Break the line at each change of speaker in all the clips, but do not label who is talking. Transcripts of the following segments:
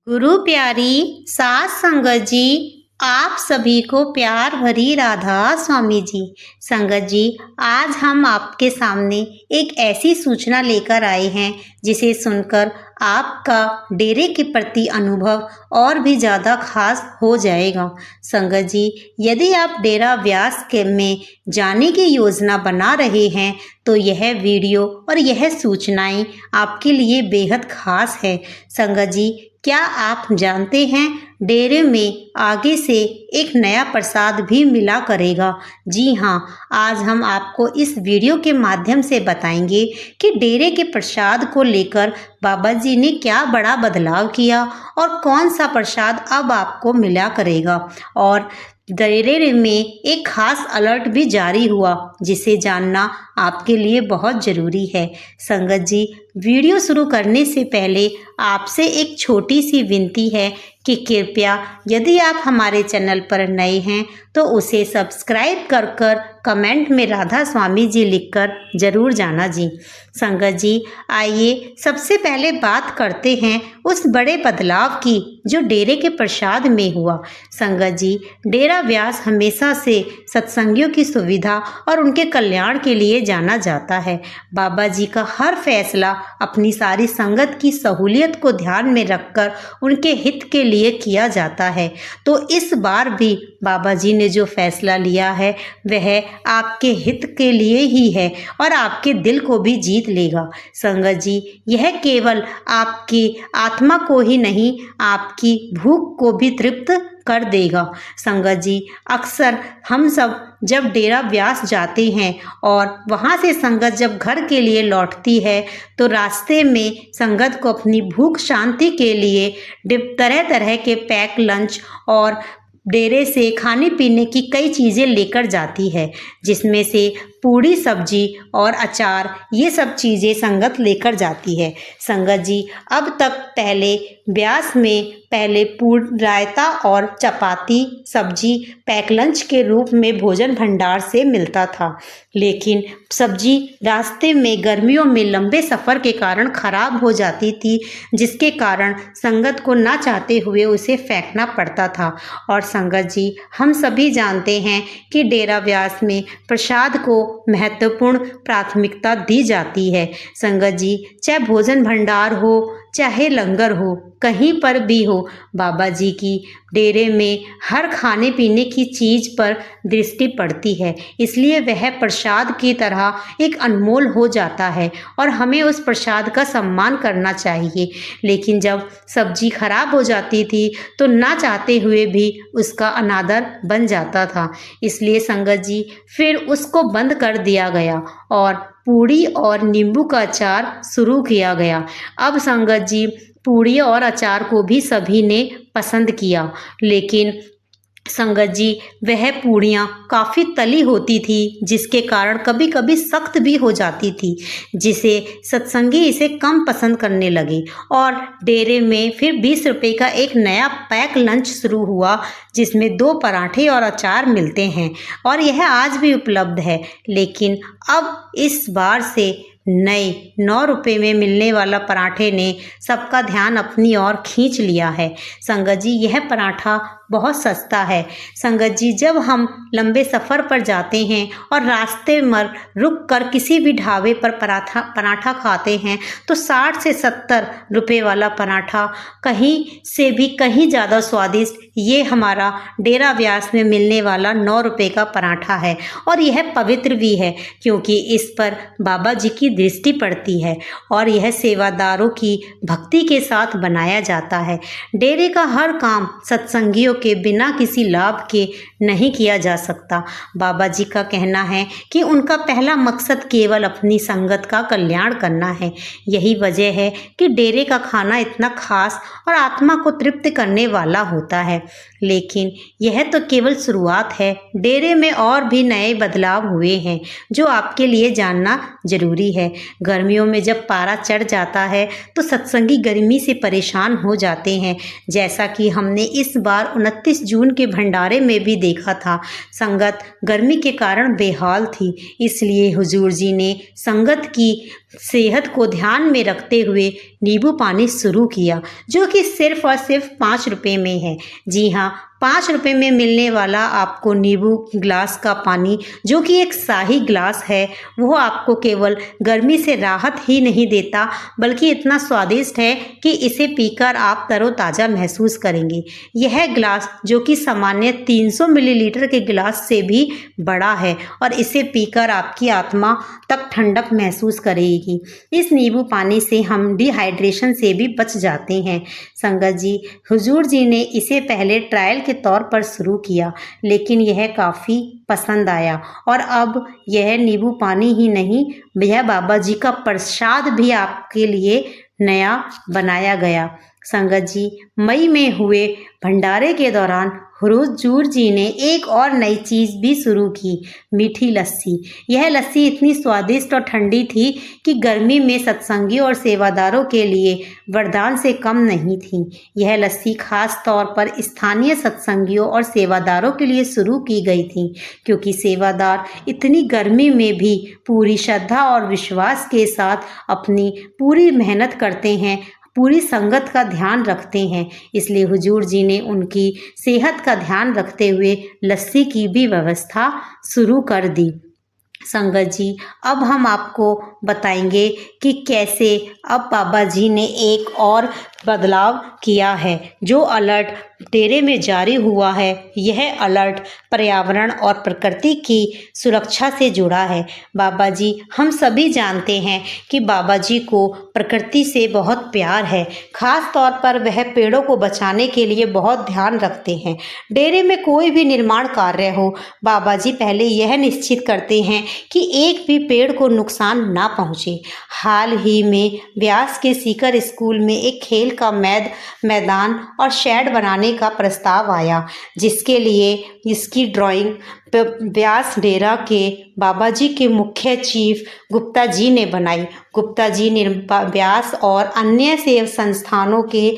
गुरु प्यारी सास संगत जी, आप सभी को प्यार भरी राधा स्वामी जी। संगत जी, आज हम आपके सामने एक ऐसी सूचना लेकर आए हैं जिसे सुनकर आपका डेरे के प्रति अनुभव और भी ज़्यादा खास हो जाएगा। संगत जी, यदि आप डेरा व्यास के में जाने की योजना बना रहे हैं तो यह वीडियो और यह सूचनाएं आपके लिए बेहद खास है। संगत जी, क्या आप जानते हैं डेरे में आगे से एक नया प्रसाद भी मिला करेगा। जी हाँ, आज हम आपको इस वीडियो के माध्यम से बताएंगे कि डेरे के प्रसाद को लेकर बाबा जी ने क्या बड़ा बदलाव किया और कौन सा प्रसाद अब आपको मिला करेगा। और डेरे में एक खास अलर्ट भी जारी हुआ जिसे जानना आपके लिए बहुत ज़रूरी है। संगत जी, वीडियो शुरू करने से पहले आपसे एक छोटी सी विनती है कि कृपया यदि आप हमारे चैनल पर नए हैं तो उसे सब्सक्राइब कर कमेंट में राधा स्वामी जी लिखकर ज़रूर जाना जी। संगत जी, आइए सबसे पहले बात करते हैं उस बड़े बदलाव की जो डेरे के प्रसाद में हुआ। संगत जी, डेरा व्यास हमेशा से सत्संगियों की सुविधा और उनके कल्याण के लिए जाना जाता है। बाबा जी का हर फैसला अपनी सारी संगत की सहूलियत को ध्यान में रखकर उनके हित के लिए किया जाता है। तो इस बार भी बाबा जी ने जो फैसला लिया है वह आपके हित के लिए ही है और आपके दिल को भी जीत लेगा। संगत जी, यह केवल आपकी आत्मा को ही नहीं, आपकी भूख को भी तृप्त कर देगा। संगत जी, अक्सर हम सब जब डेरा व्यास जाते हैं और वहाँ से संगत जब घर के लिए लौटती है तो रास्ते में संगत को अपनी भूख शांति के लिए तरह तरह के पैक लंच और डेरे से खाने पीने की कई चीज़ें लेकर जाती है, जिसमें से पूड़ी सब्जी और अचार ये सब चीज़ें संगत लेकर जाती है। संगत जी, अब तक पहले ब्यास में पहले रायता और चपाती सब्जी पैक लंच के रूप में भोजन भंडार से मिलता था, लेकिन सब्जी रास्ते में गर्मियों में लंबे सफ़र के कारण ख़राब हो जाती थी, जिसके कारण संगत को ना चाहते हुए उसे फेंकना पड़ता था। और संगत जी, हम सभी जानते हैं कि डेरा व्यास में प्रसाद को महत्वपूर्ण प्राथमिकता दी जाती है। संगत जी, चाहे भोजन भंडार हो चाहे लंगर हो, कहीं पर भी हो, बाबा जी की डेरे में हर खाने पीने की चीज़ पर दृष्टि पड़ती है, इसलिए वह प्रसाद की तरह एक अनमोल हो जाता है और हमें उस प्रसाद का सम्मान करना चाहिए। लेकिन जब सब्जी खराब हो जाती थी तो ना चाहते हुए भी उसका अनादर बन जाता था, इसलिए संगत जी फिर उसको बंद कर दिया गया और पूड़ी और नींबू का अचार शुरू किया गया। अब संगत जी, पूड़ी और अचार को भी सभी ने पसंद किया, लेकिन संगत जी वह पूड़ियाँ काफ़ी तली होती थी, जिसके कारण कभी कभी सख्त भी हो जाती थी, जिसे सत्संगी इसे कम पसंद करने लगे। और डेरे में फिर 20 रुपये का एक नया पैक लंच शुरू हुआ जिसमें 2 पराठे और अचार मिलते हैं और यह आज भी उपलब्ध है। लेकिन अब इस बार से नए 9 रुपये में मिलने वाला पराठे ने सबका ध्यान अपनी ओर खींच लिया है। संगत जी, यह पराठा बहुत सस्ता है। संगत जी, जब हम लंबे सफ़र पर जाते हैं और रास्ते में रुक कर किसी भी ढाबे पर पराठा खाते हैं तो 60 से 70 रुपये वाला पराठा कहीं से भी कहीं ज़्यादा स्वादिष्ट ये हमारा डेरा व्यास में मिलने वाला 9 रुपये का पराठा है। और यह पवित्र भी है क्योंकि इस पर बाबा जी की दृष्टि पड़ती है और यह सेवादारों की भक्ति के साथ बनाया जाता है। डेरे का हर काम सत्संगियों के बिना किसी लाभ के नहीं किया जा सकता। बाबा जी का कहना है कि उनका पहला मकसद केवल अपनी संगत का कल्याण करना है। यही वजह है कि डेरे का खाना इतना खास और आत्मा को तृप्त करने वाला होता है। लेकिन यह तो केवल शुरुआत है। डेरे में और भी नए बदलाव हुए हैं जो आपके लिए जानना जरूरी है। गर्मियों में जब पारा चढ़ जाता है तो सत्संगी गर्मी से परेशान हो जाते हैं, जैसा कि हमने इस बार 29 जून के भंडारे में भी देखा था। संगत गर्मी के कारण बेहाल थी, इसलिए हुजूर जी ने संगत की सेहत को ध्यान में रखते हुए नींबू पानी शुरू किया, जो कि सिर्फ और सिर्फ 5 रुपए में है। जी हाँ, 5 रुपए में मिलने वाला आपको नींबू ग्लास का पानी, जो कि एक शाही ग्लास है, वो आपको केवल गर्मी से राहत ही नहीं देता, बल्कि इतना स्वादिष्ट है कि इसे पीकर आप तरोताज़ा महसूस करेंगे। यह ग्लास, जो कि सामान्य 300 मिलीलीटर के गिलास से भी बड़ा है, और इसे पीकर आपकी आत्मा तक ठंडक महसूस करेगी। इस नींबू पानी से हम डिहाइड्रेशन से भी बच जाते हैं। संगत जी, हुजूर जी ने इसे पहले ट्रायल के तौर पर शुरू किया, लेकिन यह काफ़ी पसंद आया, और अब यह नींबू पानी ही नहीं, यह बाबा जी का प्रसाद भी आपके लिए नया बनाया गया। संगत जी, मई में हुए भंडारे के दौरान हुजूर जी ने एक और नई चीज़ भी शुरू की, मीठी लस्सी। यह लस्सी इतनी स्वादिष्ट और ठंडी थी कि गर्मी में सत्संगियों और सेवादारों के लिए वरदान से कम नहीं थी। यह लस्सी खास तौर पर स्थानीय सत्संगियों और सेवादारों के लिए शुरू की गई थी, क्योंकि सेवादार इतनी गर्मी में भी पूरी श्रद्धा और विश्वास के साथ अपनी पूरी मेहनत करते हैं, पूरी संगत का ध्यान रखते हैं। इसलिए हुजूर जी ने उनकी सेहत का ध्यान रखते हुए लस्सी की भी व्यवस्था शुरू कर दी। संगत जी, अब हम आपको बताएंगे कि कैसे अब बाबा जी ने एक और बदलाव किया है। जो अलर्ट डेरे में जारी हुआ है, यह अलर्ट पर्यावरण और प्रकृति की सुरक्षा से जुड़ा है। बाबा जी, हम सभी जानते हैं कि बाबा जी को प्रकृति से बहुत प्यार है। खास तौर पर वह पेड़ों को बचाने के लिए बहुत ध्यान रखते हैं। डेरे में कोई भी निर्माण कार्य हो, बाबा जी पहले यह निश्चित करते हैं कि एक भी पेड़ को नुकसान ना पहुंचे। हाल ही में व्यास के सीकर स्कूल में एक खेल का मैदान और शेड बनाने का प्रस्ताव आया, जिसके लिए इसकी ड्राइंग व्यास डेरा के बाबा जी के मुख्य चीफ गुप्ता जी ने बनाई। गुप्ता जी व्यास और अन्य सेवा संस्थानों के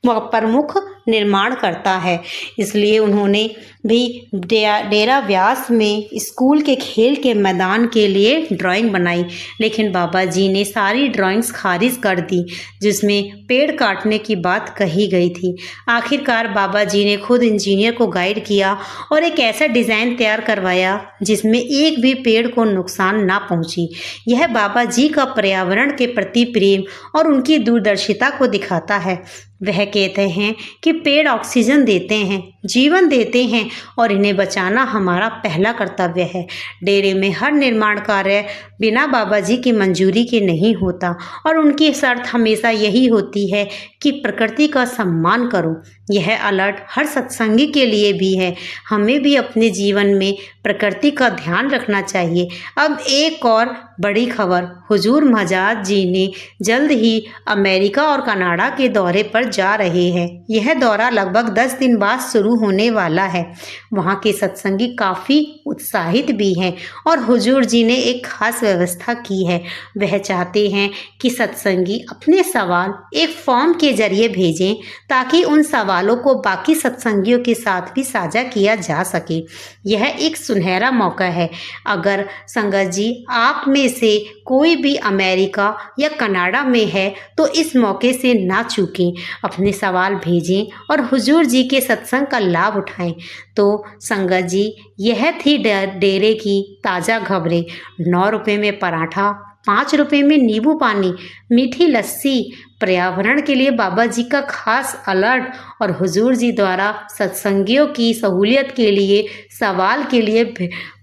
प्रमुख निर्माण करता है, इसलिए उन्होंने भी डेरा व्यास में स्कूल के खेल के मैदान के लिए ड्राइंग बनाई, लेकिन बाबा जी ने सारी ड्राइंग्स खारिज कर दी, जिसमें पेड़ काटने की बात कही गई थी। आखिरकार बाबा जी ने खुद इंजीनियर को गाइड किया और एक ऐसा डिज़ाइन तैयार करवाया जिसमें एक भी पेड़ को नुकसान ना पहुंची। यह बाबा जी का पर्यावरण के प्रति प्रेम और उनकी दूरदर्शिता को दिखाता है। वह कहते हैं कि पेड़ ऑक्सीजन देते हैं, जीवन देते हैं, और इन्हें बचाना हमारा पहला कर्तव्य है। डेरे में हर निर्माण कार्य बिना बाबा जी की मंजूरी के नहीं होता, और उनकी शर्त हमेशा यही होती है कि प्रकृति का सम्मान करो। यह अलर्ट हर सत्संगी के लिए भी है। हमें भी अपने जीवन में प्रकृति का ध्यान रखना चाहिए। अब एक और बड़ी खबर, हुजूर महाराज जी ने जल्द ही अमेरिका और कनाडा के दौरे पर जा रहे हैं। यह दौरा लगभग 10 दिन बाद शुरू होने वाला है। वहाँ के सत्संगी काफ़ी उत्साहित भी हैं, और हुजूर जी ने एक खास व्यवस्था की है। वह चाहते हैं कि सत्संगी अपने सवाल एक फॉर्म के जरिए भेजें, ताकि उन सवालों को बाकी सत्संगियों के साथ भी साझा किया जा सके। यह एक सुनहरा मौका है। अगर संगत जी आप में से कोई भी अमेरिका या कनाडा में है, तो इस मौके से ना चूकें, अपने सवाल भेजें और हुजूर जी के सत्संग का लाभ उठाएं। तो संगत जी, यह थी डेरे की ताज़ा खबरें। 9 रुपये में पराठा, 5 रुपये में नींबू पानी, मीठी लस्सी, पर्यावरण के लिए बाबा जी का खास अलर्ट, और हुजूर जी द्वारा सत्संगियों की सहूलियत के लिए सवाल के लिए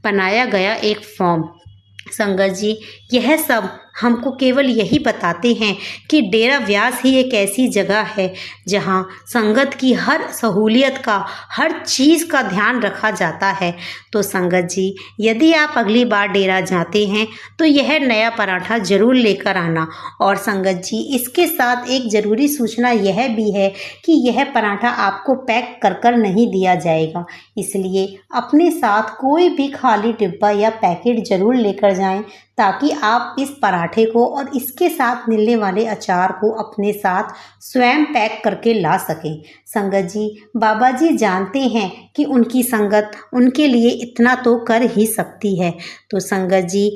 बनाया गया एक फॉर्म। संगत जी, यह सब हमको केवल यही बताते हैं कि डेरा व्यास ही एक ऐसी जगह है जहां संगत की हर सहूलियत का, हर चीज़ का ध्यान रखा जाता है। तो संगत जी, यदि आप अगली बार डेरा जाते हैं तो यह नया पराठा ज़रूर लेकर आना। और संगत जी, इसके साथ एक ज़रूरी सूचना यह भी है कि यह पराठा आपको पैक कर नहीं दिया जाएगा, इसलिए अपने साथ कोई भी खाली डिब्बा या पैकेट ज़रूर लेकर जाएं, ताकि आप इस पराठे को और इसके साथ मिलने वाले अचार को अपने साथ स्वयं पैक करके ला सकें। संगत जी, बाबा जी जानते हैं कि उनकी संगत उनके लिए इतना तो कर ही सकती है। तो संगत जी,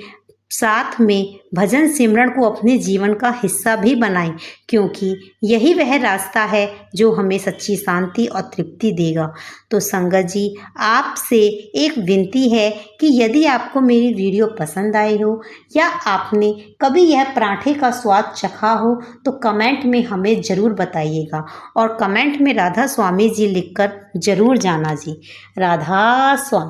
साथ में भजन सिमरन को अपने जीवन का हिस्सा भी बनाएं, क्योंकि यही वह रास्ता है जो हमें सच्ची शांति और तृप्ति देगा। तो संगत जी, आपसे एक विनती है कि यदि आपको मेरी वीडियो पसंद आई हो या आपने कभी यह पराठे का स्वाद चखा हो तो कमेंट में हमें ज़रूर बताइएगा, और कमेंट में राधा स्वामी जी लिखकर ज़रूर जाना जी। राधा स्वामी।